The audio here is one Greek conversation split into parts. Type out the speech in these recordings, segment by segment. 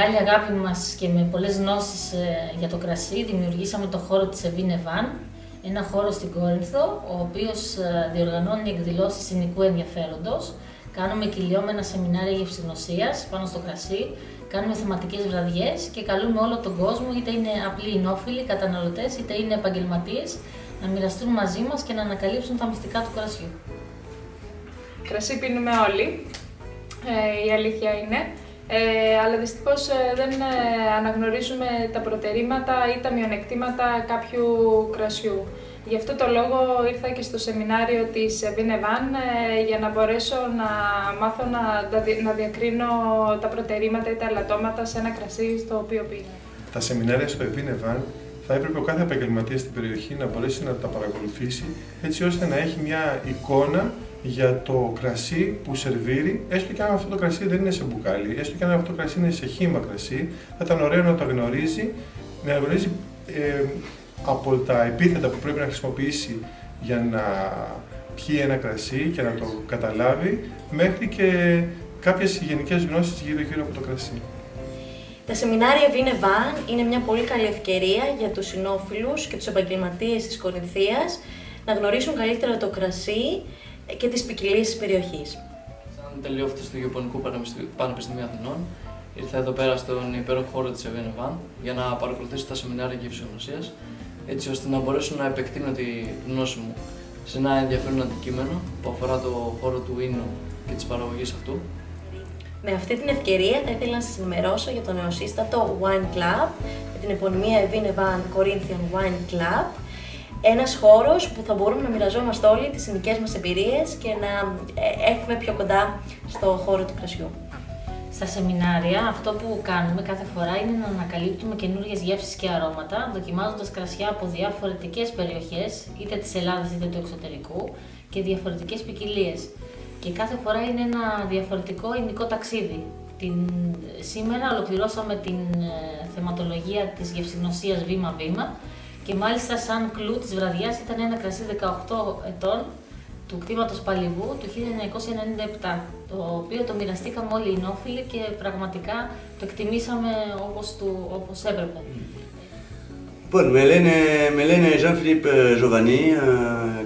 μεγάλη αγάπη μας και με πολλές γνώσεις για το κρασί, δημιουργήσαμε το χώρο της Evine Van, ένα χώρο στην Κόρινθο, ο οποίος διοργανώνει εκδηλώσεις εινικού ενδιαφέροντος. Κάνουμε κυλιόμενα σεμινάρια γευσηγνωσίας πάνω στο κρασί, κάνουμε θεματικές βραδιές και καλούμε όλο τον κόσμο, είτε είναι απλοί εινόφιλοι, καταναλωτές, είτε είναι επαγγελματίες, να μοιραστούν μαζί μας και να ανακαλύψουν τα μυστικά του κρασιού. Κρασί πίνουμε όλοι, η αλήθεια είναι, αλλά δυστυχώς δεν αναγνωρίζουμε τα προτερήματα ή τα μειονεκτήματα κάποιου κρασιού. Γι' αυτό το λόγο ήρθα και στο σεμινάριο της Evine Van για να μπορέσω να μάθω να διακρίνω τα προτερήματα ή τα ελαττώματα σε ένα κρασί στο οποίο πίνω. Τα σεμινάρια στο Evine Van θα έπρεπε ο κάθε επαγγελματίας στην περιοχή να μπορέσει να τα παρακολουθήσει, έτσι ώστε να έχει μια εικόνα για το κρασί που σερβίρει, έστω και αν αυτό το κρασί δεν είναι σε μπουκάλι, έστω και αν αυτό το κρασί είναι σε χύμα κρασί, θα ήταν ωραίο να το γνωρίζει, να γνωρίζει από τα επίθετα που πρέπει να χρησιμοποιήσει για να πιει ένα κρασί και να το καταλάβει, μέχρι και κάποιες γενικές γνώσεις γύρω από το κρασί. Τα σεμινάρια Evine Van είναι μια πολύ καλή ευκαιρία για τους εινόφιλους και τους επαγγελματίες της Κορινθίας να γνωρίσουν καλύτερα το κρασί και τις ποικιλίες της περιοχής. Σαν τελειόφοιτος του Γεωπονικού Πανεπιστημίου Αθηνών, ήρθα εδώ πέρα στον υπέροχο χώρο της Evine Van για να παρακολουθήσω τα σεμινάρια γευσηγνωσίας, έτσι ώστε να μπορέσω να επεκτείνω τη γνώση μου σε ένα ενδιαφέρον αντικείμενο που αφορά το χώρο του ίνου και της παραγωγής αυτού. Με αυτή την ευκαιρία θα ήθελα να σας ενημερώσω για το νεοσύστατο Wine Club, με την επωνυμία Evine Van Corinthian Wine Club. Ένας χώρος που θα μπορούμε να μοιραζόμαστε όλοι τις εινικές μας εμπειρίες και να έχουμε πιο κοντά στο χώρο του κρασιού. Στα σεμινάρια αυτό που κάνουμε κάθε φορά είναι να ανακαλύπτουμε καινούριες γεύσεις και αρώματα, δοκιμάζοντας κρασιά από διαφορετικές περιοχές, είτε της Ελλάδας είτε του εξωτερικού, και διαφορετικές ποικιλίες. Και κάθε φορά είναι ένα διαφορετικό εινικό ταξίδι. Σήμερα ολοκληρώσαμε την θεματολογία της γευσηγνωσίας βήμα-βήμα και μάλιστα σαν κλου της βραδιάς ήταν ένα κρασί 18 ετών του κτήματος Παλιβού του 1997, το οποίο το μοιραστήκαμε όλοι οι εινόφιλοι και πραγματικά το εκτιμήσαμε όπως έπρεπε. Λοιπόν, με λένε Jean-Philippe Giovanni,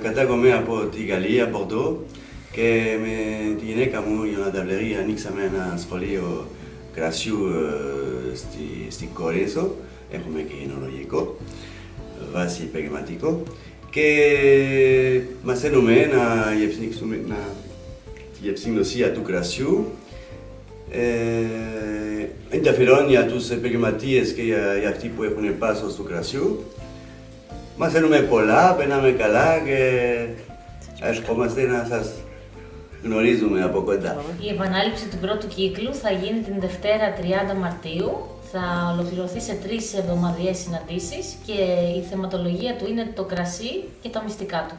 κατάγομαι από τη Γαλλία, Bordeaux, και με τη γυναίκα μου, η Ιωάννα Ταβλερή, ανοίξαμε ένα σχολείο κρασιού στην Κορίνθο. Έχουμε και εινολογικό, βάση επαγγελματικό, και μαθαίνουμε τη γευσηγνωσία του κρασιού. Ενδιαφέρον για τους επαγγελματίες και για αυτοί που έχουν πάσο του κρασιού. Μαθαίνουμε πολλά, περνάμε καλά και ευχόμαστε να σας γνωρίζουμε από κοντά. Η επανάληψη του πρώτου κύκλου θα γίνει την Δευτέρα 30 Μαρτίου. Θα ολοκληρωθεί σε 3 εβδομαδιαίες συναντήσεις και η θεματολογία του είναι το κρασί και τα μυστικά του.